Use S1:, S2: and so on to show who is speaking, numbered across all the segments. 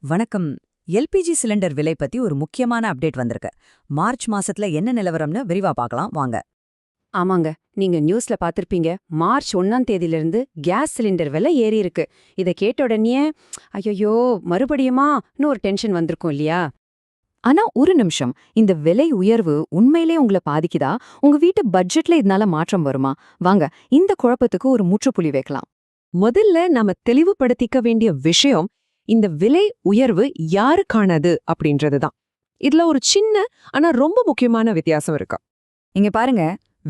S1: வணக்கம். LPG cylinder விலை பத்தி ஒரு முக்கியமான அப்டேட் வந்திருக்கு. மார்ச் மாசத்துல என்ன நிலவரம்னு விரிவா பார்க்கலாம் வாங்க.
S2: ஆமாங்க, நீங்க நியூஸ்ல பாத்திருப்பீங்க. மார்ச் 1ஆம் தேதியிலிருந்து கேஸ் சிலிண்டர் விலை ஏறி இருக்கு. இத கேட்ட உடனே ஐயோ மறுபடியுமான்னு ஒரு டென்ஷன் வந்திருக்கும் இல்லையா? ஆனா ஒரு நிமிஷம், இந்த விலை உயர்வு உண்மையிலே உங்களை பாதிக்குதா? உங்க வீட்டு பட்ஜெட்ல இதனால மாற்றம் வருமா? வாங்க, இந்த குழப்பத்துக்கு ஒரு முற்றுப்புள்ளி வைக்கலாம். முதல்ல நாம தெளிவுபடுத்திக்க வேண்டிய விஷயம், இந்த விலை உயர்வு யாருக்கானது அப்படின்றதுதான். இதுல ஒரு சின்ன ஆனா ரொம்ப முக்கியமான வித்தியாசம் இருக்கு.
S1: இங்க பாருங்க,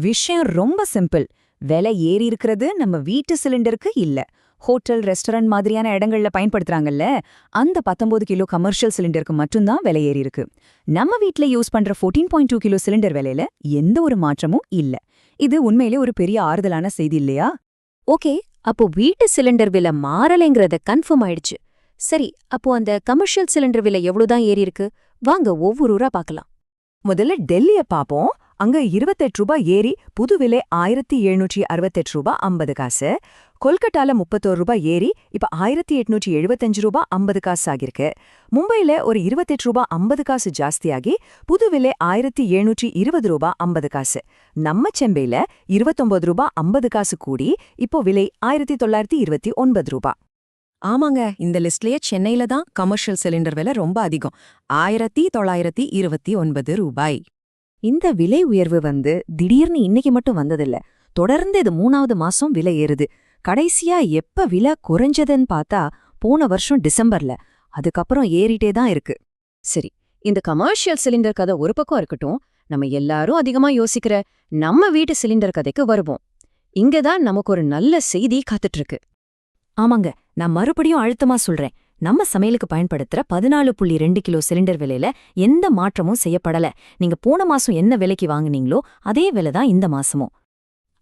S1: விஷயம் ரொம்ப சிம்பிள். விலை ஏறி இருக்கிறது நம்ம வீட்டு சிலிண்டருக்கு இல்ல. ஹோட்டல், ரெஸ்டாரண்ட் மாதிரியான இடங்கள்ல பயன்படுத்துறாங்கல்ல, அந்த 19 கிலோ கமர்ஷியல் சிலிண்டருக்கு மட்டும்தான் விலை ஏறி இருக்கு. நம்ம வீட்ல யூஸ் பண்ற 14.2 கிலோ சிலிண்டர் விலையில எந்த ஒரு மாற்றமும் இல்ல. இது உண்மையிலே ஒரு பெரிய ஆறுதலான செய்தி இல்லையா?
S3: ஓகே, அப்போ வீட்டு சிலிண்டர் விலை மாறலைங்கிறத கன்ஃபார்ம் ஆயிடுச்சு. சரி, அப்போ அந்த கமர்ஷியல் சிலிண்டர் விலை எவ்வளவுதான் ஏறி இருக்கு? வாங்க ஒவ்வொரு ஊரா பார்க்கலாம்.
S1: முதல்ல டெல்லிய பாப்போம். அங்க 28 ரூபாய் ஏறி புது விலை 1768 ரூபாய் 50 காசு. கொல்கட்டால 31 ரூபாய் ஏறி இப்ப 1875 ரூபாய் 50 காசு ஆகிருக்கு. மும்பைல ஒரு 28 ரூபாய் 50 காசு ஜாஸ்தியாகி புது விலை 1720 ரூபாய் 50 காசு. நம்ம செம்பையில 29 ரூபாய் 50 காசு கூடி இப்போ விலை 1929 ரூபாய்.
S2: ஆமாங்க, இந்த லிஸ்ட்லயே சென்னையில தான் கமர்ஷியல் சிலிண்டர் விலை ரொம்ப அதிகம். 1929 ரூபாய்.
S3: இந்த விலை உயர்வு திடீர்னு இன்னைக்கு மட்டும் வந்ததில்ல. தொடர்ந்து இது 3வது மாசம் விலை ஏறுது. கடைசியா எப்ப விலை குறைஞ்சதுன்னு பார்த்தா போன வருஷம் டிசம்பர்ல. அதுக்கப்புறம் ஏறிட்டே தான் இருக்கு. சரி, இந்த கமர்ஷியல் சிலிண்டர் கதை ஒரு பக்கம் இருக்கட்டும். நம்ம எல்லாரும் அதிகமா யோசிக்கிற நம்ம வீட்டு சிலிண்டர் கதைக்கு வருவோம். இங்கதான் நமக்கு ஒரு நல்ல செய்தி காத்துட்டு இருக்கு.
S1: ஆமாங்க, நான் மறுபடியும் அழுத்தமா சொல்றேன். நம்ம சமையலுக்கு பயன்படுத்துற 14.2 கிலோ சிலிண்டர் விலையில எந்த மாற்றமும் செய்யப்படல. நீங்க போன மாசம் என்ன விலைக்கு வாங்குனீங்களோ அதே விலை தான் இந்த மாசமும்.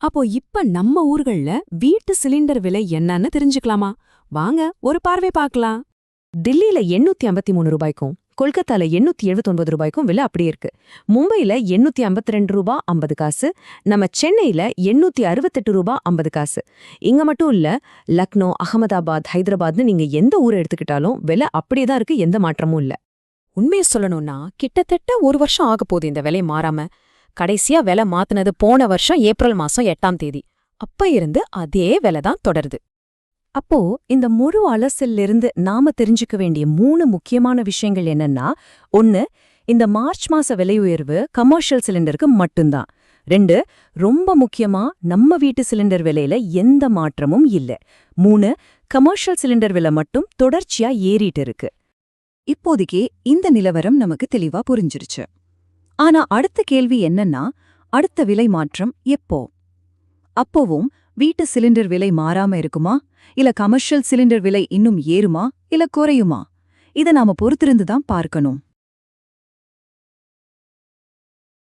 S2: அப்போ இப்ப நம்ம ஊர்கள்ல வீட்டு சிலிண்டர் விலை என்னன்னு தெரிஞ்சுக்கலாமா? வாங்க ஒரு பார்வை பார்க்கலாம். தில்லியில 853 ரூபாய்க்கும், கொல்கத்தால 879 ரூபாய்க்கும் விலை அப்படியே இருக்கு. மும்பைல 852 ரூபாய் 50 காசு, நம்ம சென்னையில 868 ரூபாய் 50 காசு. இங்க மட்டும் இல்ல, லக்னோ, அகமதாபாத், ஹைதராபாத்னு நீங்க எந்த ஊரை எடுத்துக்கிட்டாலும் விலை அப்படியே தான் இருக்கு, எந்த மாற்றமும் இல்ல. உண்மையை சொல்லணும்னா கிட்டத்தட்ட ஒரு வருஷம் ஆக போகுது இந்த விலை மாறாம. கடைசியா விலை மாத்துனது போன வருஷம் ஏப்ரல் மாசம் 8ஆம் தேதி. அப்ப இருந்து அதே விலை தான் தொடருது.
S1: அப்போ இந்த முழு அலசிலிருந்து நாம தெரிஞ்சுக்க வேண்டிய 3 முக்கியமான விஷயங்கள் என்னன்னா, 1, இந்த மார்ச் மாச விலை உயர்வு கமர்ஷியல் சிலிண்டருக்கு மட்டும்தான். 2, ரொம்ப முக்கியமா நம்ம வீட்டு சிலிண்டர் விலையில எந்த மாற்றமும் இல்ல. 3, கமர்ஷியல் சிலிண்டர் விலை மட்டும் தொடர்ச்சியா ஏறிட்டு இருக்கு. இப்போதைக்கு இந்த நிலவரம் நமக்கு தெளிவா புரிஞ்சிருச்சு. ஆனா அடுத்த கேள்வி என்னன்னா, அடுத்த விலை மாற்றம் எப்போ? அப்போவும் வீட்டு சிலிண்டர் விலை மாறாம இருக்குமா? இல்ல கமர்ஷியல் சிலிண்டர் விலை இன்னும் ஏறுமா இல்ல குறையுமா? இத நாம பொறுத்திருந்து தான் பார்க்கணும்.